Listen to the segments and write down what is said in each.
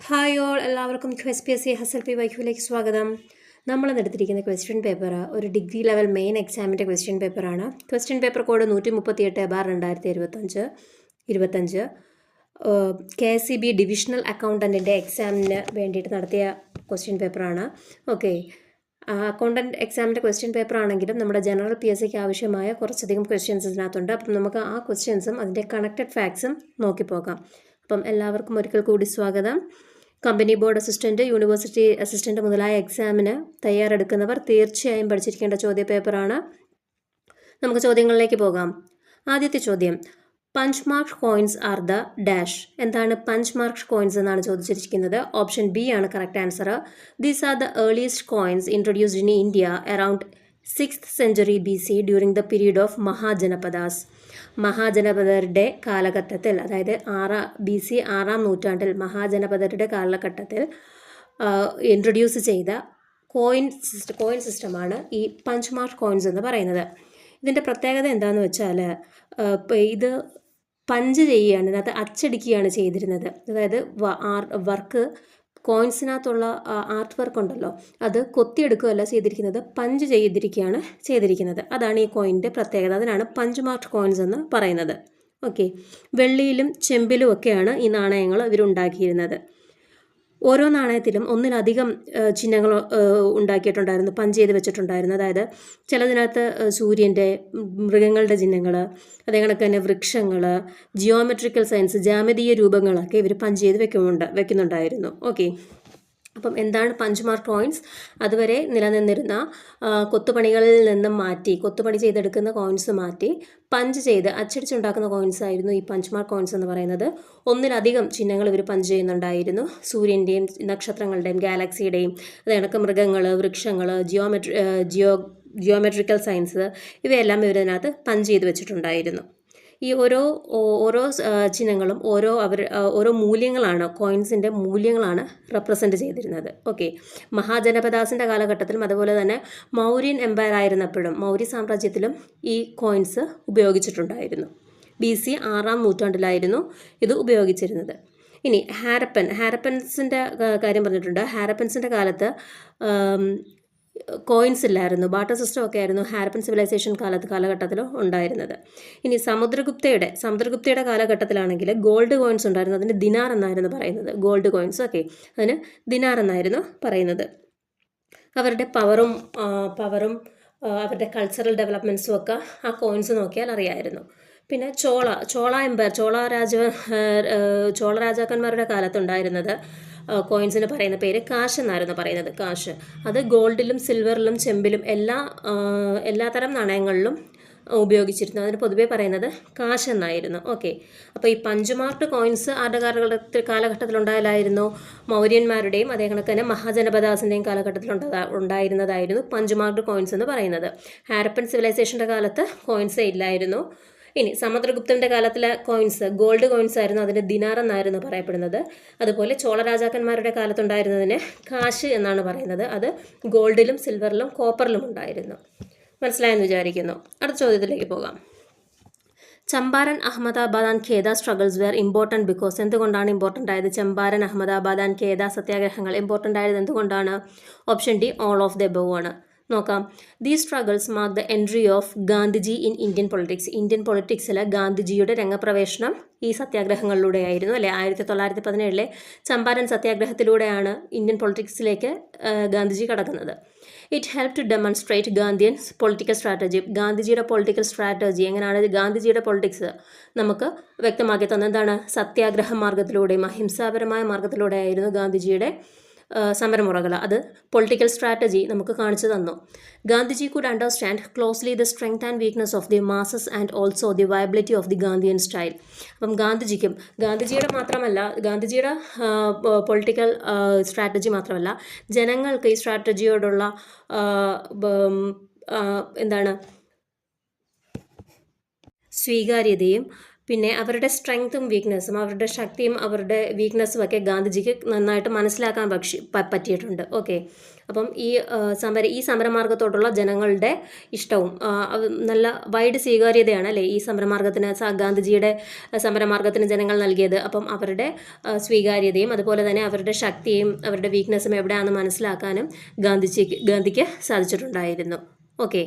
Hi all, എല്ലാവർക്കും QSPSC HSLP വൈക്യൂലേക്ക് സ്വാഗതം. നമ്മൾ എടുത്തിരിക്കുന്ന ക്വസ്റ്റ്യൻ പേപ്പർ ഒരു ഡിഗ്രി ലെവൽ മെയിൻ എക്സാമിൻ്റെ ക്വസ്റ്റ്യൻ പേപ്പറാണ്. Question paper code 138/2025 KCB divisional അക്കൗണ്ടൻറ്റിൻ്റെ എക്സാമിന് വേണ്ടിയിട്ട് നടത്തിയ ക്വസ്റ്റ്യൻ പേപ്പറാണ്. ഓക്കെ, അക്കൗണ്ടൻറ്റ് എക്സാമിൻ്റെ ക്വസ്റ്റ്യൻ പേപ്പർ ആണെങ്കിലും നമ്മുടെ ജനറൽ PSCക്ക് ആവശ്യമായ കുറച്ചധികം ക്വസ്റ്റ്യൻസ് ഇതിനകത്തുണ്ട്. അപ്പം നമുക്ക് ആ ക്വസ്റ്റ്യൻസും അതിൻ്റെ കണക്റ്റഡ് ഫാക്ട്സും നോക്കിപ്പോകാം. അപ്പം എല്ലാവർക്കും ഒരിക്കൽ കൂടി സ്വാഗതം. Company board assistant, university assistant മുതലായ എക്സാമിന് തയ്യാറെടുക്കുന്നവർ തീർച്ചയായും പഠിച്ചിരിക്കേണ്ട ചോദ്യപേപ്പറാണ്. നമുക്ക് ചോദ്യങ്ങളിലേക്ക് പോകാം. ആദ്യത്തെ ചോദ്യം, punch mark coins are the dash. എന്താണ് പഞ്ച് മാർക്ക് കോയിൻസ് എന്നാണ് ചോദിച്ചിരിക്കുന്നത്. ഓപ്ഷൻ ബി ആണ് correct answer. These are the earliest coins introduced in India around 6th century BC during the period of Mahajanapadas. മഹാജനപദരുടെ കാലഘട്ടത്തിൽ, അതായത് BC 6ാം നൂറ്റാണ്ടിൽ മഹാജനപദരുടെ കാലഘട്ടത്തിൽ ഇൻട്രൊഡ്യൂസ് ചെയ്ത കോയിൻ സിസ്റ്റമാണ് ഈ പഞ്ച് മാർക്ക് കോയിൻസ് എന്ന് പറയുന്നത്. ഇതിൻ്റെ പ്രത്യേകത എന്താണെന്ന് വെച്ചാൽ ഇത് പഞ്ച് ചെയ്യുകയാണ്, ഇതിനകത്ത് അച്ചടിക്കുകയാണ് ചെയ്തിരുന്നത്. അതായത് വർക്ക് കോയിൻസിനകത്തുള്ള ആർട്ട് വർക്ക് ഉണ്ടല്ലോ, അത് കൊത്തിയെടുക്കുകയല്ല ചെയ്തിരിക്കുന്നത്, പഞ്ച് ചെയ്തിരിക്കുകയാണ് ചെയ്തിരിക്കുന്നത്. അതാണ് ഈ കോയിൻ്റെ പ്രത്യേകത. അതിനാണ് പഞ്ച് മാർക്ക് കോയിൻസ് എന്ന് പറയുന്നത്. ഓക്കെ, വെള്ളിയിലും ചെമ്പിലും ഒക്കെയാണ് ഈ നാണയങ്ങൾ ഇവരുണ്ടാക്കിയിരുന്നത്. ഓരോ നാണയത്തിലും ഒന്നിലധികം ചിഹ്നങ്ങൾ ഉണ്ടാക്കിയിട്ടുണ്ടായിരുന്നു, പഞ്ച് ചെയ്ത് വെച്ചിട്ടുണ്ടായിരുന്നു. അതായത് ചിലതിനകത്ത് സൂര്യൻ്റെ, മൃഗങ്ങളുടെ ചിഹ്നങ്ങൾ, അതേ കണക്ക് തന്നെ വൃക്ഷങ്ങൾ, ജിയോമെട്രിക്കൽ സയൻസ്, ജാമിതീയ രൂപങ്ങളൊക്കെ ഇവർ പഞ്ച് ചെയ്ത് വെക്കുന്നുണ്ടായിരുന്നു. ഓക്കെ, അപ്പം എന്താണ് പഞ്ച് മാർക്ക് കോയിൻസ്? അതുവരെ നിലനിന്നിരുന്ന കൊത്തുപണികളിൽ നിന്നും മാറ്റി, കൊത്തുപണി ചെയ്തെടുക്കുന്ന കോയിൻസ് മാറ്റി പഞ്ച് ചെയ്ത് അച്ചടിച്ചുണ്ടാക്കുന്ന കോയിൻസ് ആയിരുന്നു ഈ പഞ്ച് മാർക്ക് കോയിൻസ് എന്ന് പറയുന്നത്. ഒന്നിലധികം ചിഹ്നങ്ങൾ ഇവർ പഞ്ച് ചെയ്യുന്നുണ്ടായിരുന്നു. സൂര്യൻ്റെയും നക്ഷത്രങ്ങളുടെയും ഗാലക്സിയുടെയും, അത് കണക്ക് മൃഗങ്ങൾ, വൃക്ഷങ്ങൾ, ജിയോമെട്രിക്കൽ സയൻസ്, ഇവയെല്ലാം ഇവരതിനകത്ത് പഞ്ച് ചെയ്ത് വെച്ചിട്ടുണ്ടായിരുന്നു. ഈ ഓരോ ചിഹ്നങ്ങളും ഓരോ മൂല്യങ്ങളാണ്, കോയിൻസിൻ്റെ മൂല്യങ്ങളാണ് റെപ്രസെൻറ്റ് ചെയ്തിരുന്നത്. ഓക്കെ, മഹാജനപദാസിൻ്റെ കാലഘട്ടത്തിലും അതുപോലെ തന്നെ മൗര്യൻ എംപയർ ആയിരുന്നപ്പോഴും, മൗര്യ സാമ്രാജ്യത്തിലും ഈ കോയിൻസ് ഉപയോഗിച്ചിട്ടുണ്ടായിരുന്നു. BC 6ാം നൂറ്റാണ്ടിലായിരുന്നു ഇത് ഉപയോഗിച്ചിരുന്നത്. ഇനി ഹാരപ്പൻസിൻ്റെ കാര്യം പറഞ്ഞിട്ടുണ്ട്. ഹാരപ്പൻസിൻ്റെ കാലത്ത് കോയിൻസ് ഇല്ലായിരുന്നു, ബാർട്ടർ സിസ്റ്റം ഒക്കെ ആയിരുന്നു ഹാരപ്പൻ സിവിലൈസേഷൻ കാലഘട്ടത്തിൽ ഉണ്ടായിരുന്നത്. ഇനി സമുദ്രഗുപ്തയുടെ കാലഘട്ടത്തിലാണെങ്കിൽ ഗോൾഡ് കോയിൻസ് ഉണ്ടായിരുന്നു. അതിന് ദിനാർ എന്നായിരുന്നു പറയുന്നത്. ഗോൾഡ് കോയിൻസ്, ഓക്കെ, അതിന് ദിനാർ എന്നായിരുന്നു പറയുന്നത്. അവരുടെ പവറും അവരുടെ കൾച്ചറൽ ഡെവലപ്മെൻറ്റ്സും ഒക്കെ ആ കോയിൻസ് നോക്കിയാൽ അറിയാമായിരുന്നു. പിന്നെ ചോള എംപയർ, ചോള രാജാക്കന്മാരുടെ കാലത്തുണ്ടായിരുന്നത് കോയിൻസിന് പറയുന്ന പേര് കാശ് എന്നായിരുന്നു പറയുന്നത്. കാശ്, അത് ഗോൾഡിലും സിൽവറിലും ചെമ്പിലും എല്ലാത്തരം നാണയങ്ങളിലും ഉപയോഗിച്ചിരുന്നു. അതിന് പൊതുവെ പറയുന്നത് കാശ് എന്നായിരുന്നു. ഓക്കെ, അപ്പോൾ ഈ പഞ്ച് മാർക്ക് കോയിൻസ് ആരുടെ കാലഘട്ടത്തിലുണ്ടായാലായിരുന്നു? മൗര്യന്മാരുടെയും അതേ കണക്ക് തന്നെ മഹാജനപദാസിൻ്റെയും കാലഘട്ടത്തിൽ ഉണ്ടായിരുന്നതായിരുന്നു പഞ്ച് മാർക്ക് കോയിൻസ് എന്ന് പറയുന്നത്. ഹാരപ്പൻ സിവിലൈസേഷൻ്റെ കാലത്ത് കോയിൻസേ ഇല്ലായിരുന്നു. ഇനി സമുദ്രഗുപ്തൻ്റെ കാലത്തിലെ കോയിൻസ് ഗോൾഡ് കോയിൻസ് ആയിരുന്നു, അതിന് ദിനാർ എന്നായിരുന്നു പറയപ്പെടുന്നത്. അതുപോലെ ചോള രാജാക്കന്മാരുടെ കാലത്തുണ്ടായിരുന്നതിന് കാശ് എന്നാണ് പറയുന്നത്. അത് ഗോൾഡിലും സിൽവറിലും കോപ്പറിലും ഉണ്ടായിരുന്നു. മനസ്സിലായെന്ന് വിചാരിക്കുന്നു. അടുത്ത ചോദ്യത്തിലേക്ക് പോകാം. Champaran, Ahmedabad and Kheda struggles were important because. എന്തുകൊണ്ടാണ് ഇമ്പോർട്ടൻ്റ് ആയത്? ചമ്പാരൻ, അഹമ്മദാബാദ് ആൻഡ് ഖേദ സത്യാഗ്രഹങ്ങൾ ഇമ്പോർട്ടൻ്റ് ആയത് എന്തുകൊണ്ടാണ്? Option D, all of the above ആണ്. നോക്കാം. These struggles mark the entry of Gandhiji in Indian politics. Indian പൊളിറ്റിക്സിൽ ഗാന്ധിജിയുടെ രംഗപ്രവേശനം ഈ സത്യാഗ്രഹങ്ങളിലൂടെയായിരുന്നു, അല്ലേ? 1917 ചമ്പാരൻ സത്യാഗ്രഹത്തിലൂടെയാണ് ഇന്ത്യൻ പൊളിറ്റിക്സിലേക്ക് ഗാന്ധിജി കടക്കുന്നത്. It help to demonstrate Gandhian's political strategy. ഗാന്ധിജിയുടെ പൊളിറ്റിക്കൽ സ്ട്രാറ്റജി എങ്ങനെയാണ്, ഗാന്ധിജിയുടെ പൊളിറ്റിക്സ് നമുക്ക് വ്യക്തമാക്കി തന്നത് എന്താണ്? സത്യാഗ്രഹ മാർഗത്തിലൂടെയും അഹിംസാപരമായ മാർഗത്തിലൂടെ ആയിരുന്നു ഗാന്ധിജിയുടെ സമരമുറകൾ. അത് പൊളിറ്റിക്കൽ സ്ട്രാറ്റജി നമുക്ക് കാണിച്ചു തന്നു. Gandhiji could understand closely the strength and weakness of the masses and also the viability of the Gandhian style. അപ്പം ഗാന്ധിജിയുടെ പൊളിറ്റിക്കൽ സ്ട്രാറ്റജി മാത്രമല്ല, ജനങ്ങൾക്ക് ഈ സ്ട്രാറ്റജിയോടുള്ള സ്വീകാര്യതയും പിന്നെ അവരുടെ സ്ട്രെങ്ത്തും വീക്ക്നെസ്സും, അവരുടെ ശക്തിയും അവരുടെ വീക്ക്നെസ്സും ഒക്കെ ഗാന്ധിജിക്ക് നന്നായിട്ട് മനസ്സിലാക്കാൻ പറ്റിയിട്ടുണ്ട്. ഓക്കെ, അപ്പം ഈ സമരമാർഗത്തോടുള്ള ജനങ്ങളുടെ ഇഷ്ടവും നല്ല വൈഡ് സ്വീകാര്യതയാണ് അല്ലേ ഈ സമരമാർഗത്തിന്, ഗാന്ധിജിയുടെ സമരമാർഗത്തിന് ജനങ്ങൾ നൽകിയത്. അപ്പം അവരുടെ സ്വീകാര്യതയും അതുപോലെ തന്നെ അവരുടെ ശക്തിയും അവരുടെ വീക്ക്നെസ്സും എവിടെയാണെന്ന് മനസ്സിലാക്കാനും ഗാന്ധിക്ക് സാധിച്ചിട്ടുണ്ടായിരുന്നു. ഓക്കെ,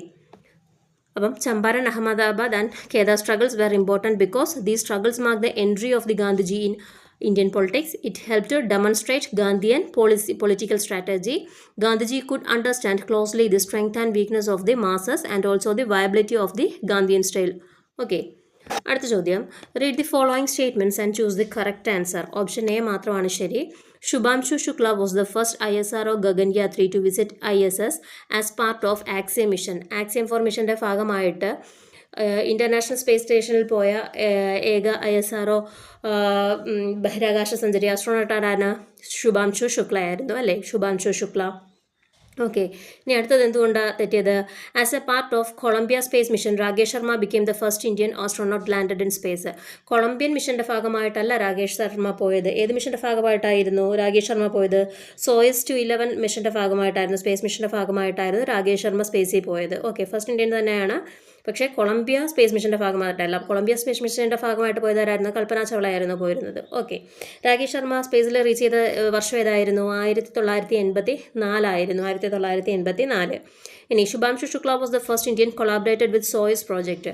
അപ്പം Champaran, Ahmedabad and Kheda struggles were important because these struggles mark the entry of the Gandhiji in Indian politics. It helped to demonstrate Gandhian political strategy. Gandhiji could understand closely the strength and weakness of the masses and also the viability of the Gandhian style. Okay. അടുത്ത ചോദ്യം, read the following statements and choose the correct answer. Option A മാത്രമാണ് ശരി. Shubhanshu Shukla was the first ISRO Gaganyatri to visit ISS as part of Axiom mission. Axiom 4 മിഷന്റെ ഭാഗമായിട്ട് international space സ്റ്റേഷനിൽ പോയ ഏക ISRO ബഹിരാകാശ സഞ്ചാരി ആസ്ട്രോണോട്ടാണ് ശുഭാംശു ശുക്ല ആയിരുന്നു അല്ലേ, ശുഭാംശു ശുക്ല. ഓക്കെ, ഇനി അടുത്തത് എന്തുകൊണ്ടാണ് തെറ്റിയത്? As a part of Columbia space mission Rakesh Sharma became the first Indian astronaut landed in space. Columbian മിഷന്റെ ഭാഗമായിട്ടല്ല രാകേഷ് ശർമ്മ പോയത്. ഏത് മിഷന്റെ ഭാഗമായിട്ടായിരുന്നു രാകേഷ് ശർമ്മ പോയത്? സോയസ് 211 മിഷന്റെ ഭാഗമായിട്ടായിരുന്നു, സ്പേസ് മിഷന്റെ ഭാഗമായിട്ടായിരുന്നു രാകേഷ് ശർമ്മ സ്പേസിൽ പോയത്. ഓക്കെ, ഫസ്റ്റ് ഇന്ത്യൻ തന്നെയാണ്, പക്ഷേ കൊളംബിയ സ്പേസ് മിഷന്റെ ഭാഗമായിട്ടല്ല. കൊളംബിയ സ്പേസ് മിഷന്റെ ഭാഗമായിട്ട് പോയതായിരുന്നു കൽപ്പന ചൗള ആയിരുന്നു പോയിരുന്നത്. ഓക്കെ, രാകേഷ് ശർമ്മ സ്പേസിൽ റീച്ച് ചെയ്ത വർഷം ഏതായിരുന്നു? 1984 ആയിരുന്നു, 1984. ഇനി Shubhanshu Shukla was the first Indian collaborated with Soyuz project.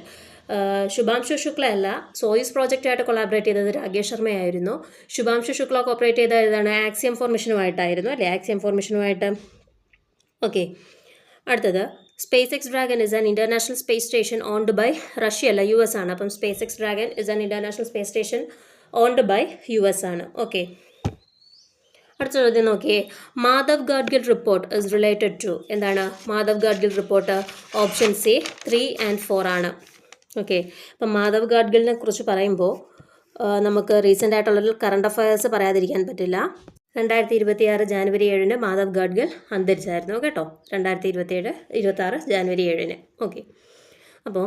Shubhanshu Shukla അല്ല, സോയിസ് പ്രോജക്റ്റായിട്ട് കൊളാബറേറ്റ് ചെയ്തത് രാകേഷ് ശർമ്മയായിരുന്നു. ശുഭാംശു ശുക്ല കോപ്പറേറ്റ് ചെയ്ത ഏതാണ്? ആക്സിയം 4 മിഷനുമായിട്ടായിരുന്നു അല്ലേ, ആക്സിയം 4 മിഷനുമായിട്ട്. ഓക്കെ, അടുത്തത് SpaceX Dragon is an International Space Station owned by Russia അല്ല US ആണ്. അപ്പം SpaceX Dragon is an International Space Station owned by US ആണ്. ഓക്കെ, അടുത്ത ചോദ്യം നോക്കിയേ. Madhav Gadgil report is related to. എന്താണ് Madhav Gadgil report? Option C 3 and 4 ആണ്. Okay, അപ്പം മാധവ് ഗാഡ്ഗിലിനെ കുറിച്ച് പറയുമ്പോൾ നമുക്ക് റീസെൻ്റ് ആയിട്ടുള്ള കറണ്ട് അഫയേഴ്സ് പറയാതിരിക്കാൻ പറ്റില്ല. 2026 ജാനുവരി 7 മാധവ് ഗാഡ്ഗിൽ അന്തരിച്ചായിരുന്നു കേട്ടോ. 2026 ജാനുവരി 7. ഓക്കെ, അപ്പോൾ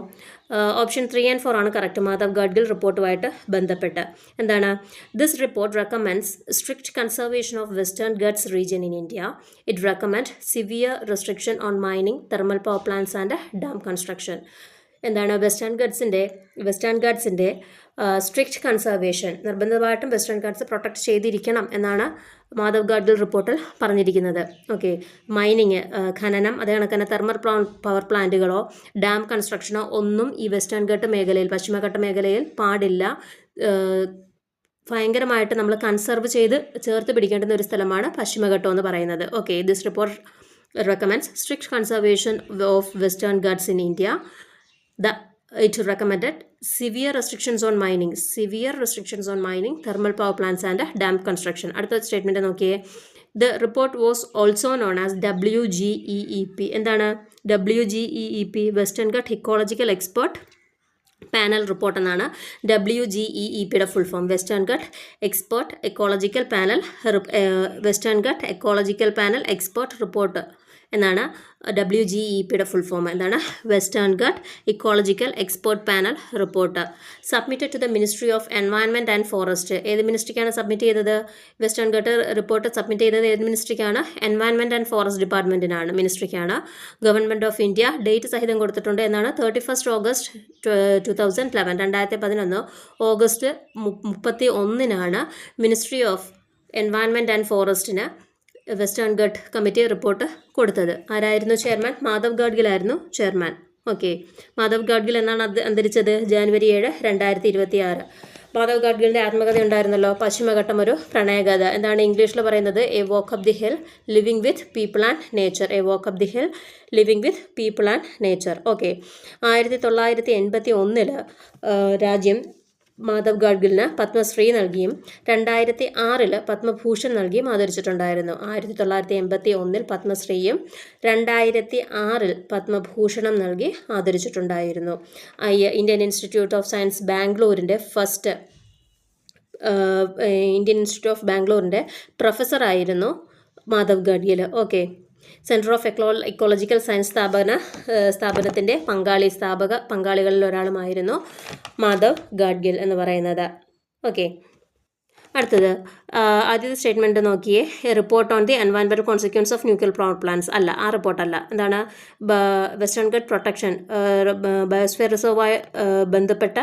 ഓപ്ഷൻ 3 and 4 ആണ് കറക്റ്റ്, മാധവ് ഗാഡ്ഗിൽ റിപ്പോർട്ടുമായിട്ട് ബന്ധപ്പെട്ട്. എന്താണ്? This report recommends strict conservation of western guts region in India. It recommend severe restriction on mining, thermal power plants and dam construction. എന്താണ്? വെസ്റ്റേൺ ഗാഡ്സിൻ്റെ സ്ട്രിക്റ്റ് കൺസർവേഷൻ, നിർബന്ധമായിട്ടും western God's protect ചെയ്തിരിക്കണം എന്നാണ് മാധവ് ഗാഡ്ഗിൽ റിപ്പോർട്ടിൽ പറഞ്ഞിരിക്കുന്നത്. Okay, mining, ഖനനം, അതേ കണക്ക് thermal power പ്ലാന്റുകളോ dam കൺസ്ട്രക്ഷനോ ഒന്നും ഈ വെസ്റ്റേൺ ഘട്ട് മേഖലയിൽ, പശ്ചിമഘട്ട മേഖലയിൽ പാടില്ല. ഭയങ്കരമായിട്ട് നമ്മൾ കൺസർവ് ചെയ്ത് ചേർത്ത് പിടിക്കേണ്ടുന്ന ഒരു സ്ഥലമാണ് പശ്ചിമഘട്ടം എന്ന് പറയുന്നത്. Okay, this report recommends strict conservation of western God's in India. It recommended severe restrictions on mining, thermal power plants and dam construction. അടുത്ത സ്റ്റേറ്റ്മെന്റ് നോക്കിയേ. The report was also known as WGEEP. എന്താണ് WGEEP? Western Ghat ecological expert panel report എന്നാണ് WGEEPയുടെ full form. Western Ghat expert ecological panel, Western Ghat ecological panel expert report എന്നാണ് WGEEPയുടെ full form. എന്താണ്? Western Ghat ecological expert panel report. Submitted to the ministry of environment and forest. ഏത് മിനിസ്ട്രിക്കാണ് submit ചെയ്തത്? Western Ghat report submit ചെയ്തത് ഏത് മിനിസ്ട്രിക്കാണ്? എൻവയൺമെൻറ്റ് ആൻഡ് ഫോറസ്റ്റ് ഡിപ്പാർട്ട്മെൻറ്റിനാണ്, മിനിസ്ട്രിക്കാണ്. ഗവൺമെൻറ് ഓഫ് ഇന്ത്യ ഡേറ്റ് സഹിതം കൊടുത്തിട്ടുണ്ട്. എന്നാണ് 31 August 2011, 2011 August 31 ministry of environment and ഫോറസ്റ്റിന് വെസ്റ്റേൺ ഗട്ട് കമ്മിറ്റി റിപ്പോർട്ട് കൊടുത്തത്. ആരായിരുന്നു ചെയർമാൻ? മാധവ് ഗാഡ്ഗിൽ ആയിരുന്നു ചെയർമാൻ. ഓക്കെ, മാധവ് ഗാഡ്ഗിൽ എന്നാണ് അന്തരിച്ചത്? ജാനുവരി 7, 2026. മാധവ് ഗാഡ്ഗിലിൻ്റെ ആത്മകഥ ഉണ്ടായിരുന്നല്ലോ, പശ്ചിമഘട്ടം ഒരു പ്രണയകഥ. എന്താണ് ഇംഗ്ലീഷിൽ പറയുന്നത്? A walk up the hill living with people and nature. A walk up the hill living with people and nature. Okay, 1981 രാജ്യം മാധവ് ഗാഡ്ഗിലിന് പത്മശ്രീ നൽകിയും 2006 പത്മഭൂഷൺ നൽകിയും ആദരിച്ചിട്ടുണ്ടായിരുന്നു. 1981 പത്മശ്രീയും 2006 പത്മഭൂഷണം നൽകി ആദരിച്ചിട്ടുണ്ടായിരുന്നു. ഇന്ത്യൻ ഇൻസ്റ്റിറ്റ്യൂട്ട് ഓഫ് സയൻസ് ബാംഗ്ലൂരിൻ്റെ ഇന്ത്യൻ ഇൻസ്റ്റിറ്റ്യൂട്ട് ഓഫ് ബാംഗ്ലൂരിൻ്റെ പ്രൊഫസറായിരുന്നു Madhav Gadgil. Okay, centre of ecological science സ്ഥാപനത്തിൻ്റെ പങ്കാളികളിൽ ഒരാളുമായിരുന്നു മാധവ് ഗാഡ്ഗിൽ എന്ന് പറയുന്നത്. ഓക്കെ, അടുത്തത് ആദ്യത്തെ സ്റ്റേറ്റ്മെൻറ്റ് നോക്കിയേ. Report on the environmental consequence of nuclear power plants. അല്ല, ആ റിപ്പോർട്ടല്ല. എന്താണ്? വെസ്റ്റേൺ ഗട്ട് പ്രൊട്ടക്ഷൻ, ബയോസ്ഫിയർ റിസർവുമായി ബന്ധപ്പെട്ട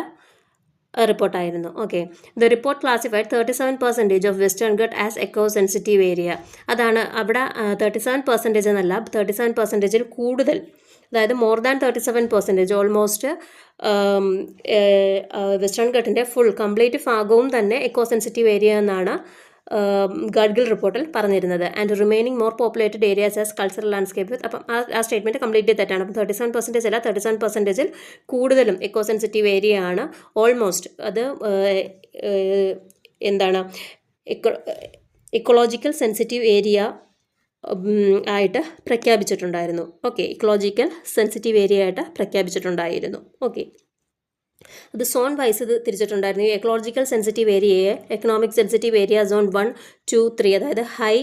റിപ്പോർട്ടായിരുന്നു. Okay, the report classified 37% of Western Ghat as eco sensitive area. അതാണ് അവിടെ 37% എന്നല്ല, 37%-ൽ കൂടുതൽ, അതായത് മോർ ദാൻ 37%, ഓൾമോസ്റ്റ് വെസ്റ്റേൺ ഗട്ടിൻ്റെ കംപ്ലീറ്റ് ഭാഗവും തന്നെ എക്കോ സെൻസിറ്റീവ് ഏരിയ എന്നാണ് ഗാഡ്ഗിൽ റിപ്പോർട്ടിൽ പറഞ്ഞിരുന്നത്. And remaining more populated areas as cultural landscape. അപ്പം ആ സ്റ്റേറ്റ്മെൻറ്റ് കംപ്ലീറ്റ്ലി തെറ്റാണ്. അപ്പം 37% അല്ല, 37%-ൽ കൂടുതലും എക്കോ സെൻസിറ്റീവ് ഏരിയ ആണ്. ഓൾമോസ്റ്റ് അത് എന്താണ് ഇക്കോളജിക്കൽ സെൻസിറ്റീവ് ഏരിയ ആയിട്ട് പ്രഖ്യാപിച്ചിട്ടുണ്ടായിരുന്നു. ഓക്കെ, ഇക്കോളജിക്കൽ സെൻസിറ്റീവ് ഏരിയ ആയിട്ട് പ്രഖ്യാപിച്ചിട്ടുണ്ടായിരുന്നു. ഓക്കെ, അത് സോൺ വൈസ് ഇത് തിരിച്ചിട്ടുണ്ടായിരുന്നു. ഈ എക്കോളജിക്കൽ സെൻസിറ്റീവ് ഏരിയയെ എക്കണോമിക് സെൻസിറ്റീവ് ഏരിയ സോൺ 1, 2, 3, അതായത് ഹൈ,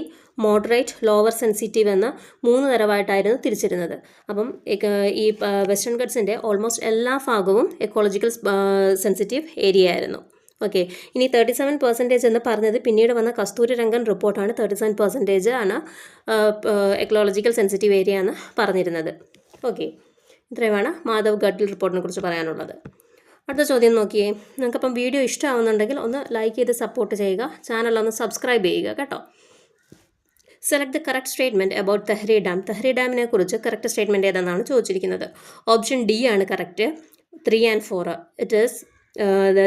മോഡറേറ്റ്, ലോവർ സെൻസിറ്റീവ് എന്ന 3 തരമായിട്ടായിരുന്നു തിരിച്ചിരുന്നത്. അപ്പം ഈ വെസ്റ്റേൺ ഗട്ട്സിൻ്റെ ഓൾമോസ്റ്റ് എല്ലാ ഭാഗവും എക്കോളജിക്കൽ സെൻസിറ്റീവ് ഏരിയ ആയിരുന്നു. ഓക്കെ, ഇനി 37% എന്ന് പറഞ്ഞത് പിന്നീട് വന്ന കസ്തൂരി രംഗൻ റിപ്പോർട്ടാണ്. 37% ആണ് എക്കോളജിക്കൽ സെൻസിറ്റീവ് ഏരിയ എന്ന് പറഞ്ഞിരുന്നത്. ഓക്കെ, ഇത്രയുമാണ് മാധവ് ഗാഡ്ഗിൽ റിപ്പോർട്ടിനെ കുറിച്ച് പറയാനുള്ളത്. അടുത്ത ചോദ്യം നോക്കിയേ. നിങ്ങൾക്കപ്പം വീഡിയോ ഇഷ്ടമാവുന്നുണ്ടെങ്കിൽ ഒന്ന് ലൈക്ക് ചെയ്ത് സപ്പോർട്ട് ചെയ്യുക, ചാനലൊന്ന് സബ്സ്ക്രൈബ് ചെയ്യുക കേട്ടോ. Select the correct statement about Tehri dam. Tehri ഡാമിനെ കുറിച്ച് കറക്റ്റ് സ്റ്റേറ്റ്മെൻറ്റ് ഏതെന്നാണ് ചോദിച്ചിരിക്കുന്നത്. ഓപ്ഷൻ ഡി ആണ് correct, 3 and 4. It is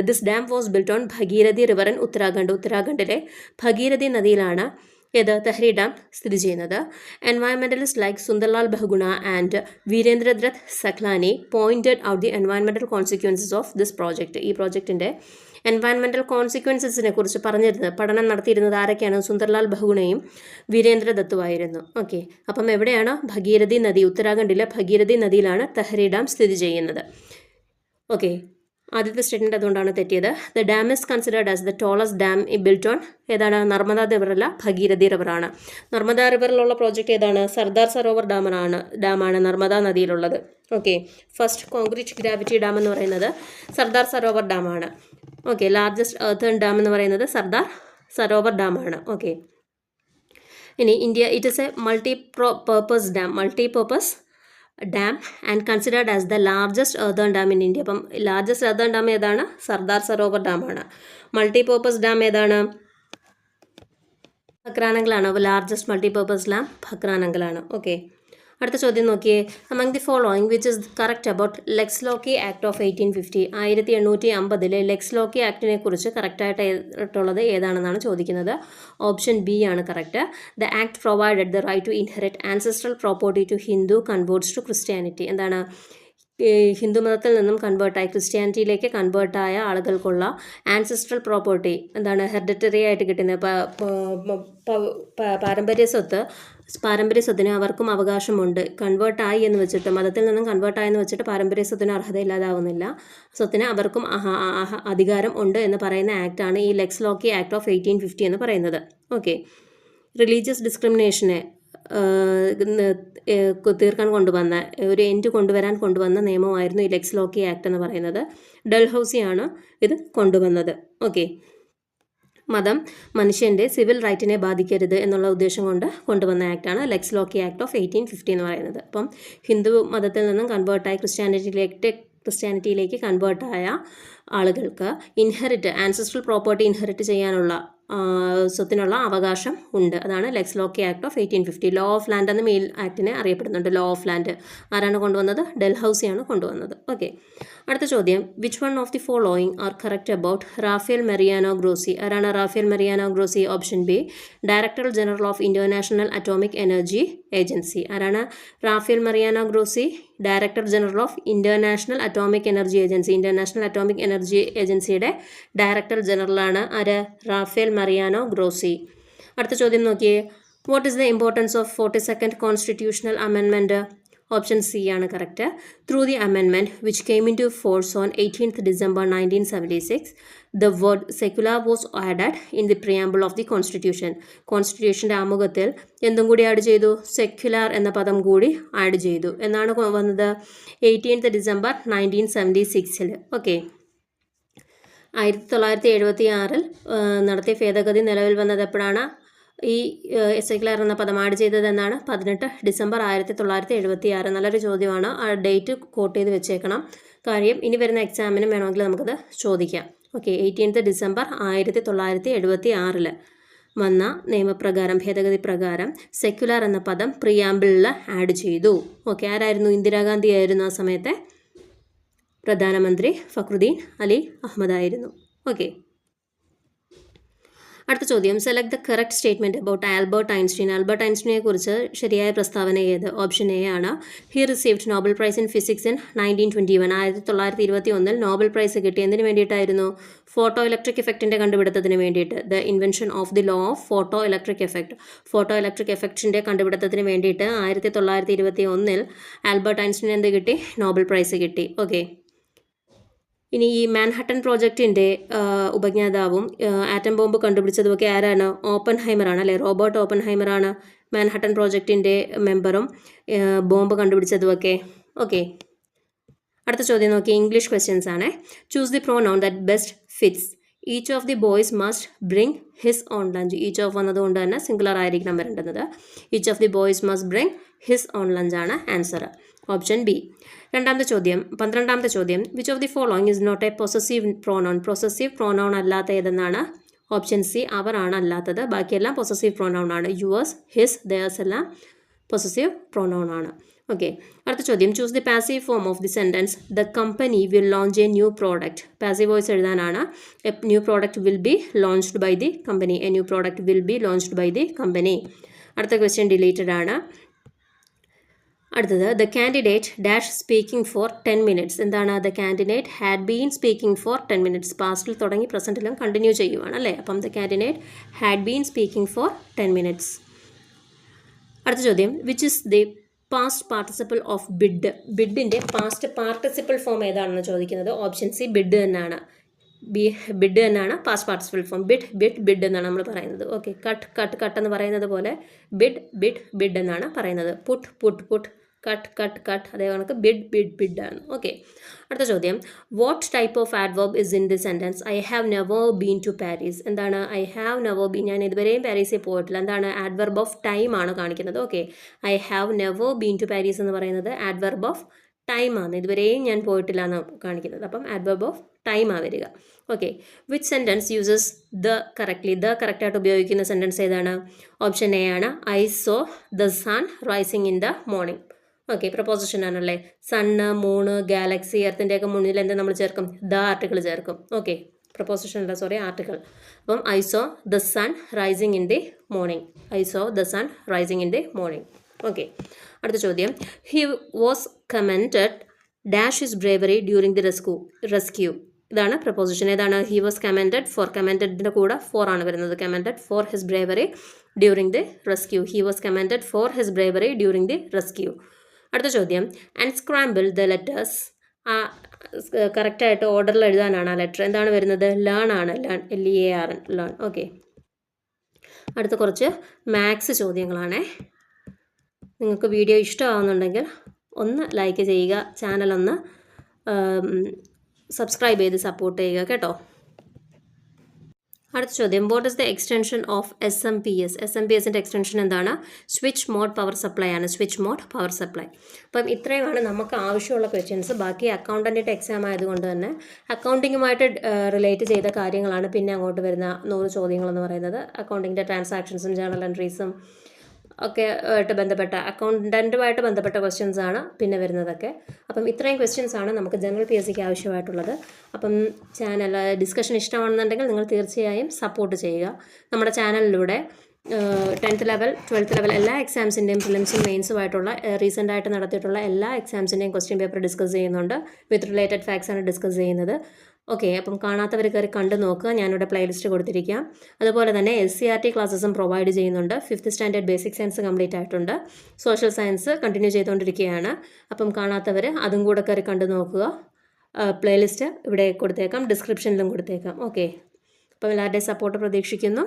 this dam was built on Bhagirathi river in Uttarakhand. ഉത്തരാഖണ്ഡിലെ ഭഗീരഥി നദിയിലാണ് തെഹ്രി ഡാം സ്ഥിതി ചെയ്യുന്നത്. Environmentalist like Sunderlal Bahuguna and Virendradatt Saklani pointed out the environmental consequences of this project. ഈ പ്രോജക്റ്റിൻ്റെ എൻവയൺമെൻറ്റൽ കോൺസിക്വൻസസിനെ കുറിച്ച് പഠനം നടത്തിയിരുന്നത് ആരൊക്കെയാണ്? സുന്ദർലാൽ ബഹുഗുണയും വീരേന്ദ്രദത്തുമായിരുന്നു. ഓക്കെ, അപ്പം എവിടെയാണ്? ഭഗീരഥി നദി, ഉത്തരാഖണ്ഡിലെ ഭഗീരഥി നദിയിലാണ് തെഹ്രി ഡാം സ്ഥിതി ചെയ്യുന്നത്. ഓക്കെ, ആദ്യത്തെ സ്റ്റേറ്റ്മെൻറ്റ് അതുകൊണ്ടാണ് തെറ്റിയത്. The dam is considered as the tallest dam built on ഏതാണ്? നർമ്മദ റിവറല്ല, ഭഗീരഥി റിവറാണ്. നർമ്മദ റിവറിലുള്ള പ്രോജക്റ്റ് ഏതാണ്? സർദാർ സരോവർ ഡാമാണ് നർമ്മദ നദിയിലുള്ളത്. Okay, first concrete gravity dam എന്ന് പറയുന്നത് സർദാർ സരോവർ ഡാമാണ്. ഓക്കെ, ലാർജസ്റ്റ് എർത്തേൺ ഡാം എന്ന് പറയുന്നത് സർദാർ സരോവർ ഡാമാണ്. ഓക്കെ, ഇനി India it is a multipurpose dam and considered as the largest earthen dam in India. അപ്പം ലാർജസ്റ്റ് എർത്തേൺ ഡാം ഏതാണ്? സർദാർ സരോവർ ഡാമാണ്. മൾട്ടിപർപ്പസ് ഡാം ഏതാണ്? ഭക്രാനങ്കലാണ്. അപ്പോൾ ലാർജസ്റ്റ് മൾട്ടിപർപ്പസ് ഡാം ഭക്രാനങ്കലാണ്. ഓക്കെ, അടുത്ത ചോദ്യം നോക്കിയേ. Among the following which is correct about lex Lockie act of 1850. 1850 lex loci ആക്ടിനെ കുറിച്ച് കറക്റ്റായിട്ടുള്ളത് ഏതാണെന്നാണ് ചോദിക്കുന്നത്. ഓപ്ഷൻ ബി ആണ് correct. The act provided the right to inherit ancestral property to Hindu converts to Christianity. എന്താണ്? ഹിന്ദു മതത്തിൽ നിന്നും കൺവേർട്ടായി ക്രിസ്ത്യാനിറ്റിയിലേക്ക് കൺവേർട്ടായ ആളുകൾക്കുള്ള ആൻസെസ്ട്രൽ പ്രോപ്പർട്ടി എന്താണ്? ഹെറിഡിറ്ററി ആയിട്ട് കിട്ടുന്ന പാരമ്പര്യ സ്വത്തിന് അവർക്കും അവകാശമുണ്ട്. കൺവേർട്ടായി എന്ന് വെച്ചിട്ട്, മതത്തിൽ നിന്നും കൺവേർട്ടായി എന്ന് വെച്ചിട്ട് പാരമ്പര്യ സ്വത്തിന് അർഹതയില്ലാതാവുന്നില്ല. സ്വത്തിന് അവർക്കും അധികാരം ഉണ്ട് എന്ന് പറയുന്ന ആക്റ്റാണ് ഈ ലെക്സ് ലോക്കി ആക്ട് ഓഫ് 1850 എന്ന് പറയുന്നത്. ഓക്കെ, റിലീജിയസ് ഡിസ്ക്രിമിനേഷനെ തീർക്കാൻ ഒരു എൻഡ് കൊണ്ടുവരാൻ കൊണ്ടുവന്ന നിയമമായിരുന്നു ഈ ലെക്സ് ലോക്കി ആക്ട് എന്ന് പറയുന്നത്. ഡൽഹൌസിയാണ് ഇത് കൊണ്ടുവന്നത്. ഓക്കെ, മതം മനുഷ്യൻ്റെ സിവിൽ റൈറ്റിനെ ബാധിക്കരുത് എന്നുള്ള ഉദ്ദേശം കൊണ്ട് കൊണ്ടുവന്ന ആക്റ്റാണ് ലെക്സ് ലോക്കി ആക്ട് ഓഫ് 1850 എന്ന് പറയുന്നത്. അപ്പം ഹിന്ദു മതത്തിൽ നിന്നും കൺവേർട്ടായി ക്രിസ്ത്യാനിറ്റിയിലേക്ക് കൺവേർട്ടായ ആളുകൾക്ക് ആൻസെസ്ട്രൽ പ്രോപ്പർട്ടി ഇൻഹെറിറ്റ് ചെയ്യാനുള്ള സ്വത്തിനുള്ള അവകാശം ഉണ്ട്. അതാണ് Lex Lockie act of 1850. Law of land എന്നും ഈ ആക്ടിനെ അറിയപ്പെടുന്നുണ്ട്. ലോ ഓഫ് ലാൻഡ് ആരാണ് കൊണ്ടുവന്നത്? ഡൽഹൌസിയാണ് കൊണ്ടുവന്നത്. ഓക്കെ, അടുത്ത ചോദ്യം. Which one of the following are correct about Rafael Mariano Grossi. ആരാണ് Rafael Mariano Grossi? Option B, director general of International Atomic Energy Agency. ആരാണ് Rafael Mariano Grossi? Director general of International Atomic Energy Agency. International Atomic Energy ഏജൻസിയുടെ director ജനറലാണ് ആര്? Rafael Mariano Grossi. അടുത്ത ചോദ്യം നോക്കിയേ. What is the importance of 42nd constitutional amendment? Option C ആണ് correct. Through the amendment which came in to force on 18th December 1976, the word secular was added in the preamble of the constitution. കോൺസ്റ്റിറ്റ്യൂഷൻ്റെ ആമുഖത്തിൽ എന്തും കൂടി add ചെയ്തു? Secular എന്ന പദം കൂടി add ചെയ്തു. എന്നാണ് വന്നത്? 18th December 1976. ഓക്കെ. 1976 നടത്തിയ ഭേദഗതി നിലവിൽ വന്നത് എപ്പോഴാണ്? ഈ സെക്യുലർ എന്ന പദം ആഡ് ചെയ്തതെന്നാണ് 18 December 1976. നല്ലൊരു ചോദ്യമാണ്. ആ ഡേറ്റ് കോട്ട് ചെയ്ത് വെച്ചേക്കണം. കാര്യം ഇനി വരുന്ന എക്സാമിനും വേണമെങ്കിൽ നമുക്കത് ചോദിക്കാം. ഓക്കെ. 18th December 1976 വന്ന നിയമപ്രകാരം, ഭേദഗതി പ്രകാരം സെക്യുലർ എന്ന പദം പ്രിയാമ്പിളിൽ ആഡ് ചെയ്തു. ഓക്കെ. ആരായിരുന്നു? ഇന്ദിരാഗാന്ധി ആയിരുന്നു ആ സമയത്തെ പ്രധാനമന്ത്രി. ഫക്രുദ്ദീൻ അലി അഹമ്മദ് ആയിരുന്നു. ഓക്കെ. അടുത്ത ചോദ്യം, select the correct statement about Albert Einstein. Albert ഐൻസ്റ്റീനെ കുറിച്ച് ശരിയായ പ്രസ്താവന ഏത്? ഓപ്ഷൻ എ ആണ്. He received Nobel prize in physics in 1921. 1921 Nobel prize കിട്ടി. എന്തിനു വേണ്ടിയിട്ടായിരുന്നു? ഫോട്ടോ ഇലക്ട്രിക് എഫക്റ്റിൻ്റെ കണ്ടുപിടുത്തത്തിന് വേണ്ടിയിട്ട്. The invention of the law of photo electric effect. Photo electric എഫക്റ്റിൻ്റെ കണ്ടുപിടുത്തത്തിന് വേണ്ടിയിട്ട് 1921 ആൽബർട്ട് ഐൻസ്റ്റീൻ എന്ത് കിട്ടി? നോബൽ പ്രൈസ് കിട്ടി. ഓക്കെ. ഇനി ഈ മാൻഹട്ടൻ പ്രോജക്റ്റിൻ്റെ ഉപജ്ഞാതാവും ആറ്റം ബോംബ് കണ്ടുപിടിച്ചതുമൊക്കെ ആരാണ്? ഓപ്പൻഹൈമറാണ് അല്ലേ? റോബർട്ട് ഓപ്പൻഹൈമറാണ് മാൻഹട്ടൻ പ്രോജക്റ്റിൻ്റെ മെമ്പറും ബോംബ് കണ്ടുപിടിച്ചതുമൊക്കെ. ഓക്കെ. അടുത്ത ചോദ്യം നോക്കി, ഇംഗ്ലീഷ് ക്വസ്റ്റ്യൻസ് ആണ്. Choose the pronoun that best fits. Each of the boys must bring his own lunch. Each of വന്നതുകൊണ്ട് തന്നെ സിംഗുലർ ആയിരിക്കണം വരേണ്ടത്. Each of the boys must bring his own lunch ആണ് answer. Option B. 12ാമത്തെ ചോദ്യം, which of the following is not a possessive pronoun. Possessive pronoun അല്ലാത്ത ഏതെന്നാണ്? Option C. അവരാണ് അല്ലാത്തത്. ബാക്കിയെല്ലാം പൊസസീവ് പ്രോനൗൺ ആണ്. യുവേഴ്സ്, ഹിസ്, ദെയേഴ്സ് എല്ലാം പൊസസീവ് പ്രോനൗൺ ആണ്. ഓക്കെ. അടുത്ത ചോദ്യം, choose the passive form of the sentence the company will launch a new product. Passive voice എഴുതാനാണ്. A new product will be launched by the company. A new product will be launched by the company. അടുത്ത question deleted ആണ്. അടുത്തത്, the candidate dash speaking for 10 minutes. എന്താണ്? The candidate had been speaking for 10 minutes. പാസ്റ്റിൽ തുടങ്ങി പ്രസൻറ്റിലും continue ചെയ്യുവാണ് അല്ലേ? അപ്പം the candidate had been speaking for 10 minutes. അടുത്ത ചോദ്യം, which is the past participle of bid. ബിഡിൻ്റെ പാസ്റ്റ് പാർട്ടിസിപ്പിൾ ഫോം ഏതാണെന്ന് ചോദിക്കുന്നത്. Option C. ബിഡ് എന്നാണ്. ബിഡ് എന്നാണ് പാസ്റ്റ് പാർട്ടിസിപ്പിൾ ഫോം. ബിഡ് എന്നാണ് നമ്മൾ പറയുന്നത്. ഓക്കെ. കട്ട് എന്ന് പറയുന്നത് പോലെ ബിഡ് എന്നാണ് പറയുന്നത്. പുട്ട് കട്ട് അതേ കണക്ക് ബിഡ് ആണ്. ഓക്കെ. അടുത്ത ചോദ്യം, what type of adverb is in the sentence I have never been to Paris. എന്താണ്? ഐ ഹാവ് നെവർ ബീൻ, ഞാൻ ഇതുവരെയും പാരീസിൽ പോയിട്ടില്ല. എന്താണ്? ആഡ്വർബ് ഓഫ് ടൈം ആണ് കാണിക്കുന്നത്. Okay. I have never been to Paris എന്ന് പറയുന്നത് ആഡ്വർബ് ഓഫ് ടൈം ആണ്. ഇതുവരെയും ഞാൻ പോയിട്ടില്ല എന്ന് കാണിക്കുന്നത്. അപ്പം ആഡ്വർബ് ഓഫ് ടൈം ആ വരിക. Okay. Which sentence uses the correctly. The കറക്റ്റായിട്ട് ഉപയോഗിക്കുന്ന സെൻറ്റൻസ് ഏതാണ്? ഓപ്ഷൻ എ ആണ്. I saw the sun rising in the morning. Okay. Preposition ആണല്ലേ. സണ്ണ്, മൂണ്, ഗാലക്സി, എർത്തിൻ്റെയൊക്കെ മുന്നിൽ എന്താ നമ്മൾ ചേർക്കും? ദ ആർട്ടിക്കിൾ ചേർക്കും. ഓക്കെ. പ്രപ്പോസിഷൻ അല്ല, സോറി, ആർട്ടിക്കിൾ. അപ്പം I saw the sun rising in the morning. I saw the sun rising in the morning. Okay. അടുത്ത ചോദ്യം, he was commented dash his bravery during the rescue. ഇതാണ് preposition. ഏതാണ്? He was commended for. കമൻറ്റഡിൻ്റെ കൂടെ for ആണ് വരുന്നത്. Commended for his bravery during the rescue. He was commended for his bravery during the rescue. അടുത്ത ചോദ്യം, unscramble the letters. കറക്റ്റായിട്ട് ഓർഡറിൽ എഴുതാനാണ് ആ ലെറ്റർ. എന്താണ് വരുന്നത്? ലേൺ ആണ്. LEARN. ലേൺ. ഓക്കെ. അടുത്ത കുറച്ച് മാത്സ് ചോദ്യങ്ങളാണേ. നിങ്ങൾക്ക് വീഡിയോ ഇഷ്ടമാവുന്നുണ്ടെങ്കിൽ ഒന്ന് ലൈക്ക് ചെയ്യുക, ചാനലൊന്ന് സബ്സ്ക്രൈബ് ചെയ്ത് സപ്പോർട്ട് ചെയ്യുക കേട്ടോ. അടുത്ത ചോദ്യം, what is the extension of SMPS. SMPSൻ്റെ എക്സ്റ്റൻഷൻ എന്താണ്? സ്വിച്ച് മോഡ് പവർ സപ്ലൈ ആണ്. Switch mode power supply. അപ്പം ഇത്രയുമാണ് നമുക്ക് ആവശ്യമുള്ള ക്വസ്റ്റ്യൻസ്. ബാക്കി അക്കൗണ്ടൻറ്റിൻ്റെ എക്സാം ആയതുകൊണ്ട് തന്നെ അക്കൗണ്ടിങ്ങുമായിട്ട് റിലേറ്റ് ചെയ്ത കാര്യങ്ങളാണ് പിന്നെ അങ്ങോട്ട് വരുന്ന 100 ചോദ്യങ്ങളെന്ന് പറയുന്നത്. അക്കൗണ്ടിങ്ങിൻ്റെ ട്രാൻസാക്ഷൻസും ജേർണൽ എൻട്രീസും ഒക്കെ ആയിട്ട് ബന്ധപ്പെട്ട, അക്കൗണ്ടൻറ്റുമായിട്ട് ബന്ധപ്പെട്ട ക്വസ്റ്റ്യൻസ് ആണ് പിന്നെ വരുന്നതൊക്കെ. അപ്പം ഇത്രയും ക്വസ്റ്റ്യൻസ് ആണ് നമുക്ക് ജനറൽ PSCക്ക് ആവശ്യമായിട്ടുള്ളത്. അപ്പം ചാനൽ ഡിസ്കഷൻ ഇഷ്ടമാണെന്നുണ്ടെങ്കിൽ നിങ്ങൾ തീർച്ചയായും സപ്പോർട്ട് ചെയ്യുക. നമ്മുടെ ചാനലിലൂടെ 10th ലെവൽ 12th ലെവൽ എല്ലാ എക്സാംസിൻ്റെയും പ്രിലിംസും മെയിൻസുമായിട്ടുള്ള റീസെൻ്റായിട്ട് നടത്തിയിട്ടുള്ള എല്ലാ എക്സാംസിൻ്റെയും ക്വസ്റ്റ്യൻ പേപ്പർ ഡിസ്കസ് ചെയ്യുന്നുണ്ട്. വിത്ത് റിലേറ്റഡ് ഫാക്ട്സ് ആണ് ഡിസ്കസ് ചെയ്യുന്നത്. ഓക്കെ, അപ്പം കാണാത്തവർ കയറി കണ്ടു നോക്കുക. ഞാനിവിടെ പ്ലേലിസ്റ്റ് കൊടുത്തിരിക്കാം. അതുപോലെ തന്നെ SCERT ക്ലാസ്സസും പ്രൊവൈഡ് ചെയ്യുന്നുണ്ട്. 5th standard basic science complete ആയിട്ടുണ്ട്. സോഷ്യൽ സയൻസ് കണ്ടിന്യൂ ചെയ്തുകൊണ്ടിരിക്കുകയാണ്. അപ്പം കാണാത്തവർ അതും കൂടെ കയറി കണ്ടു നോക്കുക. പ്ലേലിസ്റ്റ് ഇവിടെ കൊടുത്തേക്കാം, ഡിസ്ക്രിപ്ഷനിലും കൊടുത്തേക്കാം. ഓക്കെ, അപ്പം എല്ലാവരുടെയും സപ്പോർട്ട് പ്രതീക്ഷിക്കുന്നു.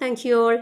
Thank you all.